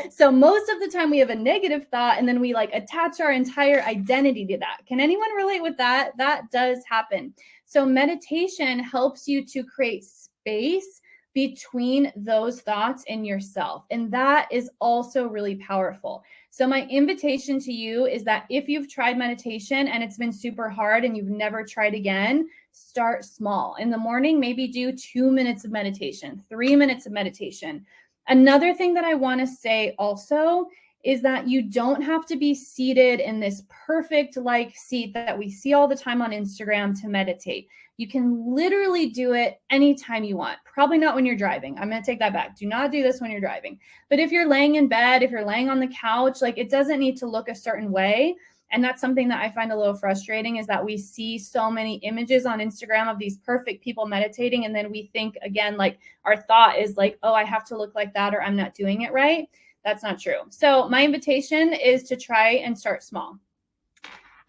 So most of the time we have a negative thought and then we like attach our entire identity to that. Can anyone relate with that? That does happen. So meditation helps you to create space between those thoughts and yourself. And that is also really powerful. So my invitation to you is that if you've tried meditation and it's been super hard and you've never tried again, start small. In the morning, maybe do 2 minutes of meditation, 3 minutes of meditation. Another thing that I want to say also is that you don't have to be seated in this perfect like seat that we see all the time on Instagram to meditate. You can literally do it anytime you want. Probably not when you're driving. I'm going to take that back. Do not do this when you're driving. But if you're laying in bed, if you're laying on the couch, like it doesn't need to look a certain way. And that's something that I find a little frustrating, is that we see so many images on Instagram of these perfect people meditating. And then we think, again, like our thought is like, oh, I have to look like that or I'm not doing it right. That's not true. So my invitation is to try and start small.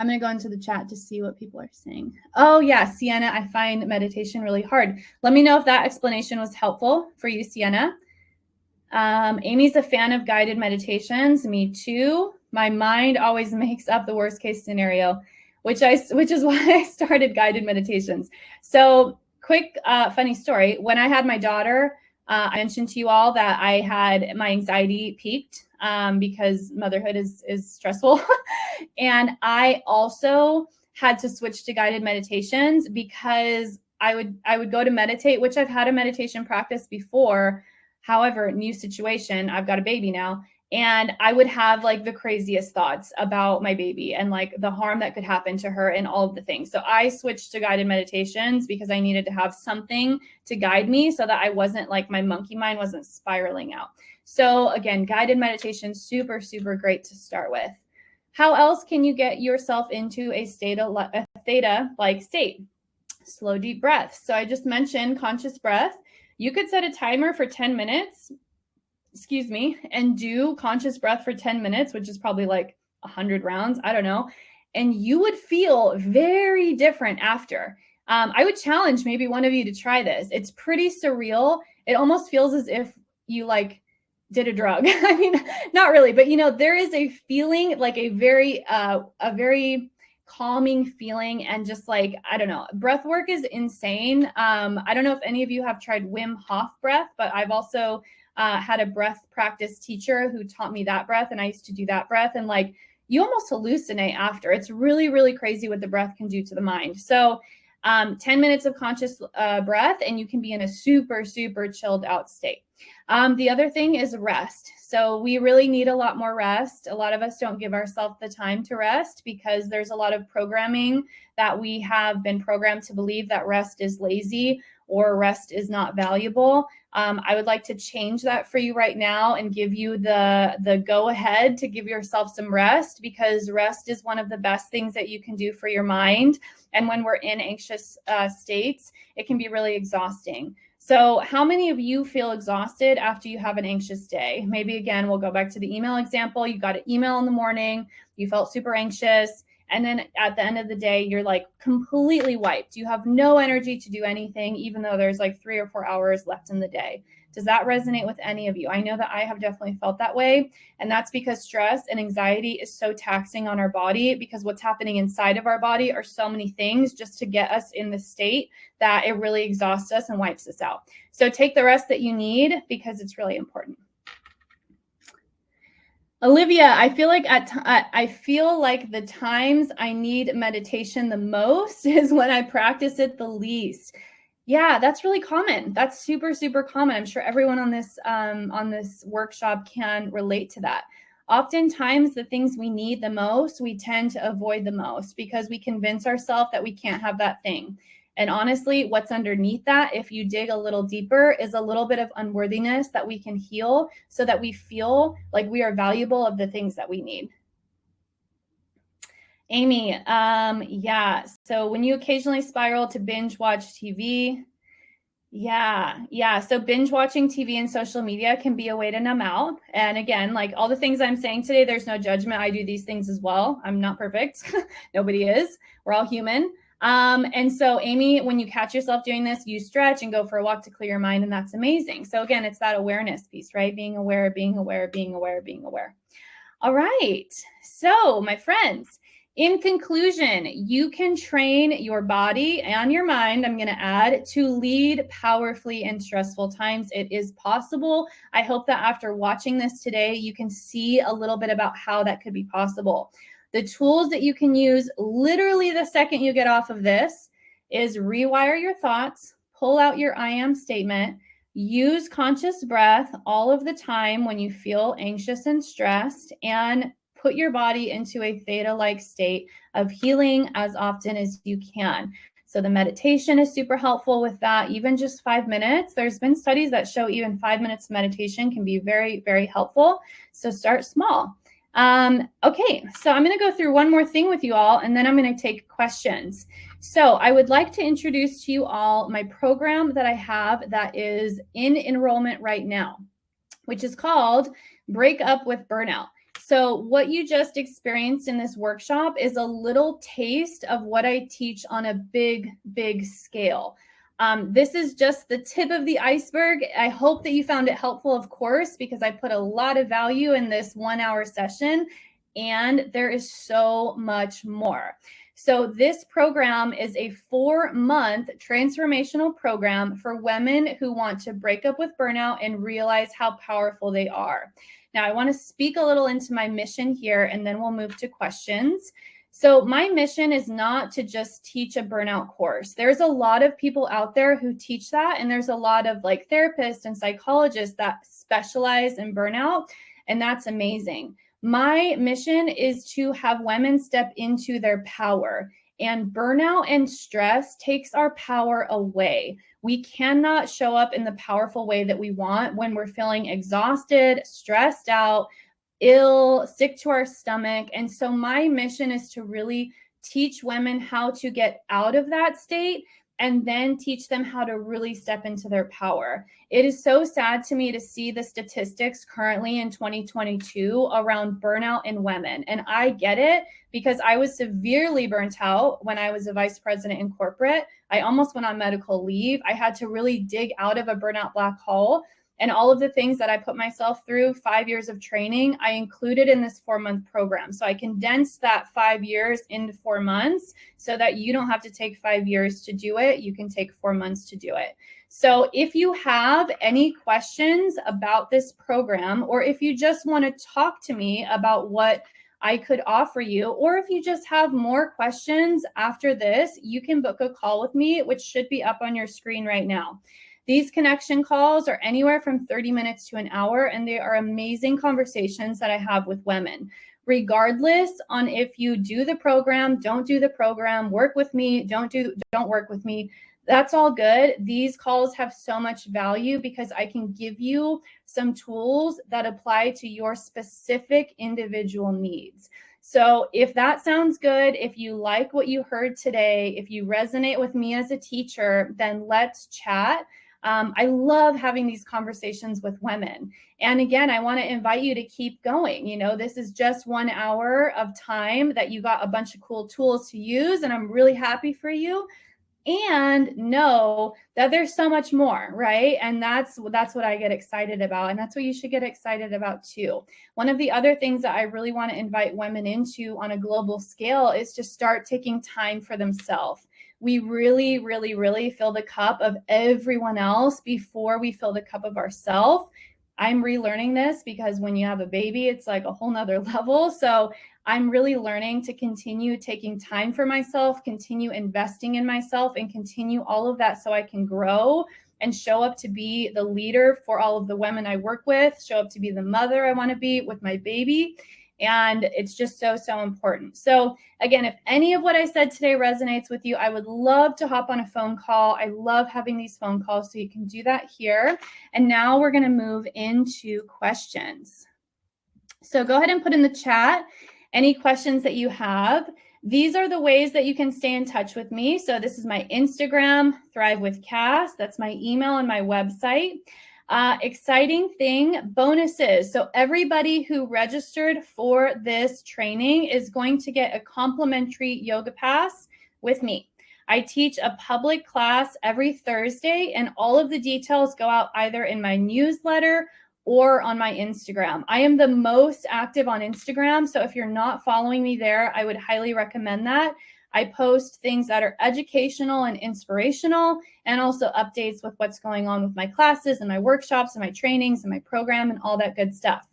I'm going to go into the chat to see what people are saying. Oh, yeah, Sienna, I find meditation really hard. Let me know if that explanation was helpful for you, Sienna. Amy's a fan of guided meditations. Me too. My mind always makes up the worst case scenario, which is why I started guided meditations. So quick, funny story. When I had my daughter, I mentioned to you all that I had my anxiety peaked because motherhood is stressful. And I also had to switch to guided meditations because I would go to meditate, which I've had a meditation practice before. However, new situation, I've got a baby now. And I would have like the craziest thoughts about my baby and like the harm that could happen to her and all of the things. So I switched to guided meditations because I needed to have something to guide me so that I wasn't like, my monkey mind wasn't spiraling out. So again, guided meditation, super, super great to start with. How else can you get yourself into a theta-like state? Slow, deep breaths. So I just mentioned conscious breath. You could set a timer for 10 minutes. excuse me, and do conscious breath for 10 minutes, which is probably like 100 rounds, I don't know, and you would feel very different after. I would challenge maybe one of you to try this. It's pretty surreal. It almost feels as if you like did a drug. I mean, not really, but you know, there is a feeling, like a very calming feeling, and just like, I don't know, breath work is insane. I don't know if any of you have tried Wim Hof breath, but I've also had a breath practice teacher who taught me that breath, and I used to do that breath, and like, you almost hallucinate after. It's really, really crazy what the breath can do to the mind. So 10 minutes of conscious breath, and you can be in a super, super chilled out state. The other thing is rest. So we really need a lot more rest. A lot of us don't give ourselves the time to rest because there's a lot of programming that we have been programmed to believe that rest is lazy or rest is not valuable. I would like to change that for you right now and give you the go ahead to give yourself some rest, because rest is one of the best things that you can do for your mind. And when we're in anxious states, it can be really exhausting. So how many of you feel exhausted after you have an anxious day? Maybe again, we'll go back to the email example. You got an email in the morning, you felt super anxious, and then at the end of the day, you're like completely wiped. You have no energy to do anything, even though there's like 3 or 4 hours left in the day. Does that resonate with any of you? I know that I have definitely felt that way. And that's because stress and anxiety is so taxing on our body, because what's happening inside of our body are so many things just to get us in the state that it really exhausts us and wipes us out. So take the rest that you need, because it's really important. Olivia, I feel like the times I need meditation the most is when I practice it the least. Yeah, that's really common. That's super, super common. I'm sure everyone on this workshop can relate to that. Oftentimes, the things we need the most, we tend to avoid the most because we convince ourselves that we can't have that thing. And honestly, what's underneath that, if you dig a little deeper, is a little bit of unworthiness that we can heal so that we feel like we are valuable of the things that we need. Amy, yeah. So when you occasionally spiral to binge watch TV, yeah. So binge watching TV and social media can be a way to numb out. And again, like all the things I'm saying today, there's no judgment. I do these things as well. I'm not perfect. Nobody is. We're all human. And so Amy, when you catch yourself doing this, you stretch and go for a walk to clear your mind. And that's amazing. So again, it's that awareness piece, right? Being aware, being aware, being aware, being aware. All right. So my friends, in conclusion, you can train your body and your mind, I'm going to add, to lead powerfully in stressful times. It is possible. I hope that after watching this today, you can see a little bit about how that could be possible. The tools that you can use literally the second you get off of this is rewire your thoughts, pull out your I am statement, use conscious breath all of the time when you feel anxious and stressed, and put your body into a theta-like state of healing as often as you can. So the meditation is super helpful with that, even just 5 minutes. There's been studies that show even 5 minutes of meditation can be very, very helpful. So start small. Okay, so I'm going to go through one more thing with you all, and then I'm going to take questions. So I would like to introduce to you all my program that I have that is in enrollment right now, which is called Break Up with Burnout. So what you just experienced in this workshop is a little taste of what I teach on a big, big scale. This is just the tip of the iceberg. I hope that you found it helpful, of course, because I put a lot of value in this 1 hour session, and there is so much more. So this program is a 4-month transformational program for women who want to break up with burnout and realize how powerful they are. Now, I want to speak a little into my mission here, and then we'll move to questions. So my mission is not to just teach a burnout course. There's a lot of people out there who teach that, and there's a lot of like therapists and psychologists that specialize in burnout, and that's amazing. My mission is to have women step into their power, and burnout and stress takes our power away. We cannot show up in the powerful way that we want when we're feeling exhausted, stressed out, ill, sick to our stomach. And so my mission is to really teach women how to get out of that state and then teach them how to really step into their power. It is so sad to me to see the statistics currently in 2022 around burnout in women. And I get it because I was severely burnt out when I was a vice president in corporate. I almost went on medical leave. I had to really dig out of a burnout black hole. And all of the things that I put myself through, 5 years of training, I included in this 4-month program. So I condensed that 5 years into 4 months so that you don't have to take 5 years to do it. You can take 4 months to do it. So if you have any questions about this program, or if you just want to talk to me about what I could offer you, or if you just have more questions after this, you can book a call with me, which should be up on your screen right now. These connection calls are anywhere from 30 minutes to an hour, and they are amazing conversations that I have with women. Regardless on if you do the program, don't do the program, work with me, don't work with me, that's all good. These calls have so much value because I can give you some tools that apply to your specific individual needs. So if that sounds good, if you like what you heard today, if you resonate with me as a teacher, then let's chat. I love having these conversations with women. And again, I want to invite you to keep going. You know, this is just 1 hour of time that you got a bunch of cool tools to use, and I'm really happy for you. And know that there's so much more, right? And that's what I get excited about. And that's what you should get excited about too. One of the other things that I really want to invite women into on a global scale is to start taking time for themselves. We really, really, really fill the cup of everyone else before we fill the cup of ourselves. I'm relearning this because when you have a baby, it's like a whole nother level. So I'm really learning to continue taking time for myself, continue investing in myself, and continue all of that so I can grow and show up to be the leader for all of the women I work with, show up to be the mother I want to be with my baby. And it's just so, so important. So again, if any of what I said today resonates with you, I would love to hop on a phone call. I love having these phone calls, so you can do that here. And now we're going to move into questions. So go ahead and put in the chat any questions that you have. These are the ways that you can stay in touch with me. So this is my Instagram, Thrive with Cass. That's my email and my website. Exciting thing, bonuses. So everybody who registered for this training is going to get a complimentary yoga pass with me. I teach a public class every Thursday, and all of the details go out either in my newsletter or on my Instagram. I am the most active on Instagram, so if you're not following me there, I would highly recommend that. I post things that are educational and inspirational, and also updates with what's going on with my classes and my workshops and my trainings and my program and all that good stuff.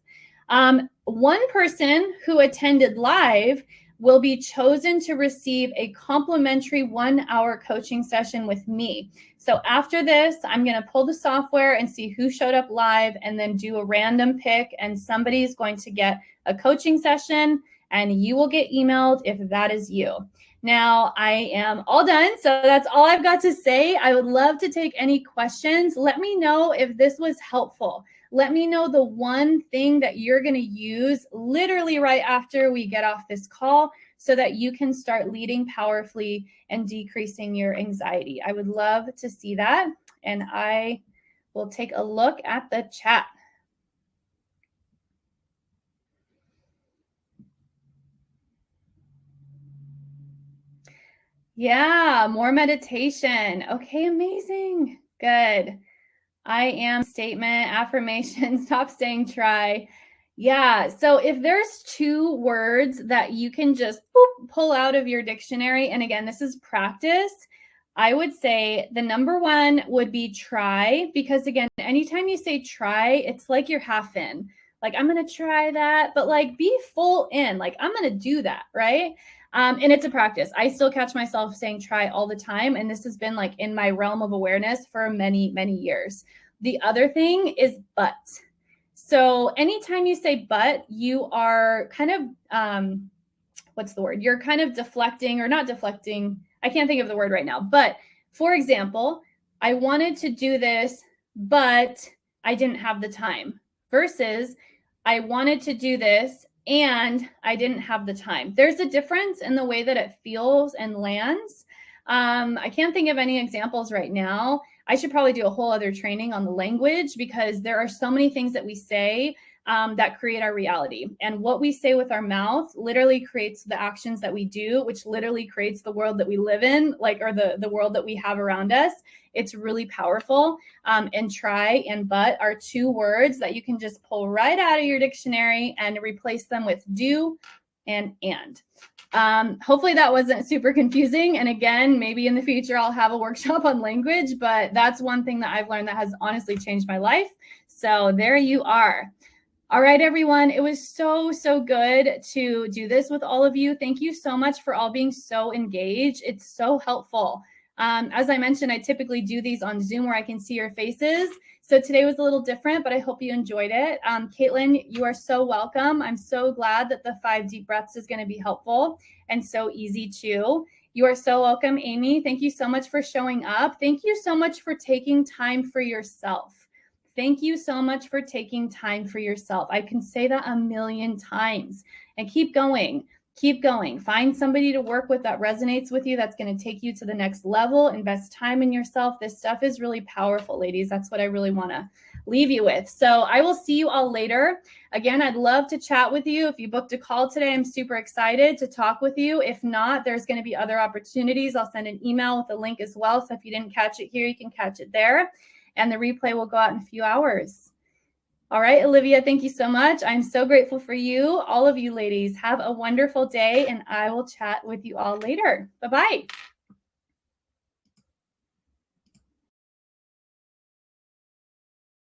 One person who attended live will be chosen to receive a complimentary 1-hour coaching session with me. So after this, I'm going to pull the software and see who showed up live, and then do a random pick, and somebody is going to get a coaching session, and you will get emailed if that is you. Now, I am all done, so that's all I've got to say. I would love to take any questions. Let me know if this was helpful. Let me know the one thing that you're going to use literally right after we get off this call, so that you can start leading powerfully and decreasing your anxiety. I would love to see that, and I will take a look at the chat. Yeah, more meditation. Okay, amazing. Good. I am statement, affirmation, stop saying try. Yeah, so if there's 2 words that you can just pull out of your dictionary, and again, this is practice, I would say the number 1 would be try, because again, anytime you say try, it's like you're half in. Like, I'm going to try that, but like be full in, like I'm going to do that, right? And it's a practice. I still catch myself saying try all the time. And this has been like in my realm of awareness for many, many years. The other thing is but. So anytime you say but, you are kind of, what's the word? You're kind of deflecting, or not deflecting. I can't think of the word right now. But for example, I wanted to do this, but I didn't have the time. Versus I wanted to do this and I didn't have the time. There's a difference in the way that it feels and lands. I can't think of any examples right now. I should probably do a whole other training on the language, because there are so many things that we say that create our reality. And what we say with our mouth literally creates the actions that we do, which literally creates the world that we live in, like, or the world that we have around us. It's really powerful. And try and but are two words that you can just pull right out of your dictionary and replace them with do and. Hopefully that wasn't super confusing. And again, maybe in the future, I'll have a workshop on language, but that's one thing that I've learned that has honestly changed my life. So there you are. All right, everyone. It was so good to do this with all of you. Thank you so much for all being so engaged. It's so helpful. As I mentioned, I typically do these on Zoom where I can see your faces. So today was a little different, but I hope you enjoyed it. Caitlin, you are so welcome. I'm so glad that the 5 deep breaths is going to be helpful and so easy too. You are so welcome, Amy. Thank you so much for showing up. Thank you so much for taking time for yourself. Thank you so much for taking time for yourself. I can say that a million times. And keep going. Keep going. Find somebody to work with that resonates with you, that's going to take you to the next level. Invest time in yourself. This stuff is really powerful, ladies. That's what I really want to leave you with. So I will see you all later. Again, I'd love to chat with you. If you booked a call today, I'm super excited to talk with you. If not, there's going to be other opportunities. I'll send an email with a link as well. So if you didn't catch it here, you can catch it there. And the replay will go out in a few hours. All right, Olivia, thank you so much. I'm so grateful for you. All of you ladies, have a wonderful day, and I will chat with you all later. Bye-bye.